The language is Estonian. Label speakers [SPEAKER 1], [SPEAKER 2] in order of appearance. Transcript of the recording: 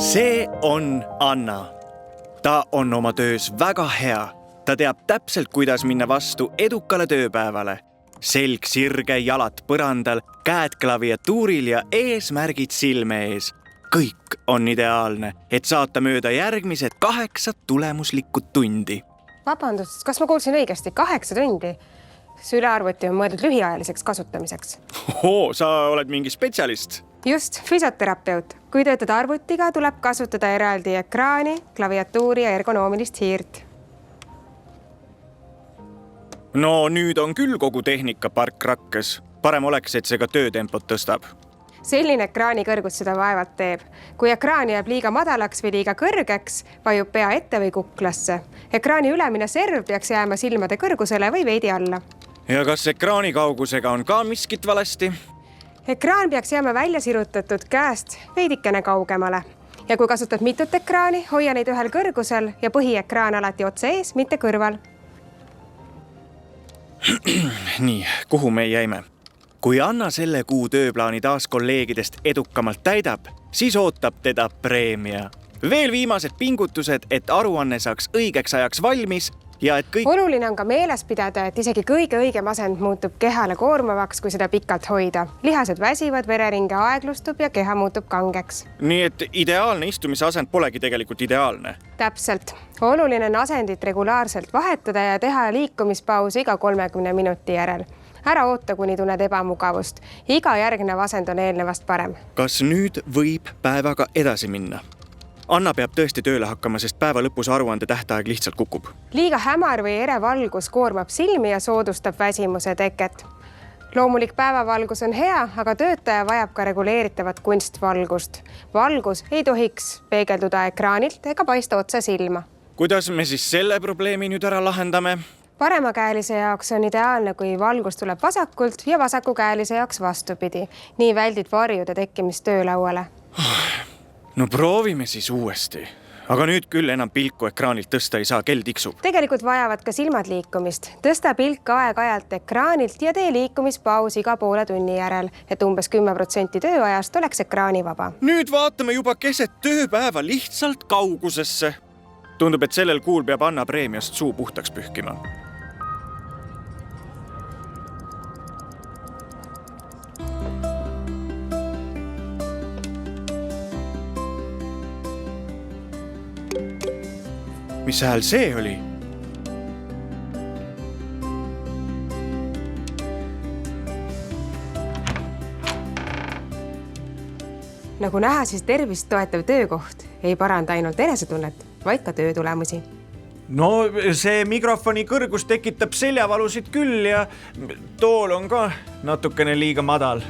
[SPEAKER 1] See on Anna. Ta on oma töös väga hea. Ta teab täpselt, kuidas minna vastu edukale tööpäevale. Selg sirge, jalad põrandal, käed klaviatuuril ja eesmärgid silme ees. Kõik on ideaalne, et saata mööda järgmised 8 tulemuslikku tundi.
[SPEAKER 2] Vabandust, kas ma kuulsin õigesti? 8 tundi? Sülearvuti on mõeldud lühiajaliseks kasutamiseks.
[SPEAKER 1] Sa oled mingi spetsialist?
[SPEAKER 2] Just, füsioterapeut. Kui töötada arvutiga, tuleb kasutada eraldi ekraani, klaviatuuri ja ergonoomilist hiirt.
[SPEAKER 1] No nüüd on küll kogu tehnika park rakkes. Parem oleks, et see ka töötempot tõstab.
[SPEAKER 2] Selline ekraani kõrgus seda vaevalt teeb. Kui ekraan jääb liiga madalaks või liiga kõrgeks, vajub pea ette või kuklasse. Ekraani ülemine serv peaks jääma silmade kõrgusele või veidi alla.
[SPEAKER 1] Ja kas ekraani kaugusega on ka miskit valesti?
[SPEAKER 2] Ekraan peaks jääma välja sirutatud käest veidikene kaugemale. Ja kui kasutad mitut ekraani, hoia neid ühel kõrgusel ja põhiekraan alati otse ees, mitte kõrval.
[SPEAKER 1] Nii, kuhu me jäime? Kui Anna selle kuu tööplaani taas kolleegidest edukamalt täidab, siis ootab teda preemia. Veel viimased pingutused, et aruanne saaks õigeks ajaks valmis ja et kõik...
[SPEAKER 2] Oluline on ka meeles pidada, et isegi kõige õigem asend muutub kehale koormavaks, kui seda pikalt hoida. Lihased väsivad, vereringe aeglustub ja keha muutub kangeks.
[SPEAKER 1] Nii et ideaalne istumise asend polegi tegelikult ideaalne.
[SPEAKER 2] Täpselt. Oluline on asendit regulaarselt vahetada ja teha liikumispausi iga 30 minuti järel. Ära oota, kuni tunned ebamugavust. Iga järgnev asend on eelnevast parem.
[SPEAKER 1] Kas nüüd võib päevaga edasi minna? Anna peab tõesti tööle hakkama, sest päeva lõpus aruande tähtaeg lihtsalt kukub.
[SPEAKER 2] Liiga hämar või ere valgus koormab silmi ja soodustab väsimuse teket. Loomulik päevavalgus on hea, aga töötaja vajab ka reguleeritavat kunstvalgust. Valgus ei tohiks peegelduda ekraanilt ega paista otse silma.
[SPEAKER 1] Kuidas me siis selle probleemi nüüd ära lahendame?
[SPEAKER 2] Paremakäelise jaoks on ideaalne, kui valgus tuleb vasakult ja vasakukäelise jaoks vastupidi. Nii väldid varjude tekkimist töölauale.
[SPEAKER 1] No proovime siis uuesti. Aga nüüd küll enam pilku ekraanilt tõsta ei saa, kell tiksub.
[SPEAKER 2] Tegelikult vajavad ka silmad liikumist. Tõsta pilk aeg-ajalt ekraanilt ja tee liikumispaus iga poole tunni järel, et umbes 10% tööajast oleks ekraanivaba.
[SPEAKER 1] Nüüd vaatame juba keset tööpäeva lihtsalt kaugusesse. Tundub, et sellel kuul peab Anna preemiast suu puhtaks pühkima. Mis hääl see oli?
[SPEAKER 2] Nagu näha, siis tervist toetav töökoht ei paranda ainult enesetunnet, vaid ka töötulemusi.
[SPEAKER 3] No see mikrofoni kõrgus tekitab seljavalusid küll ja tool on ka natukene liiga madal.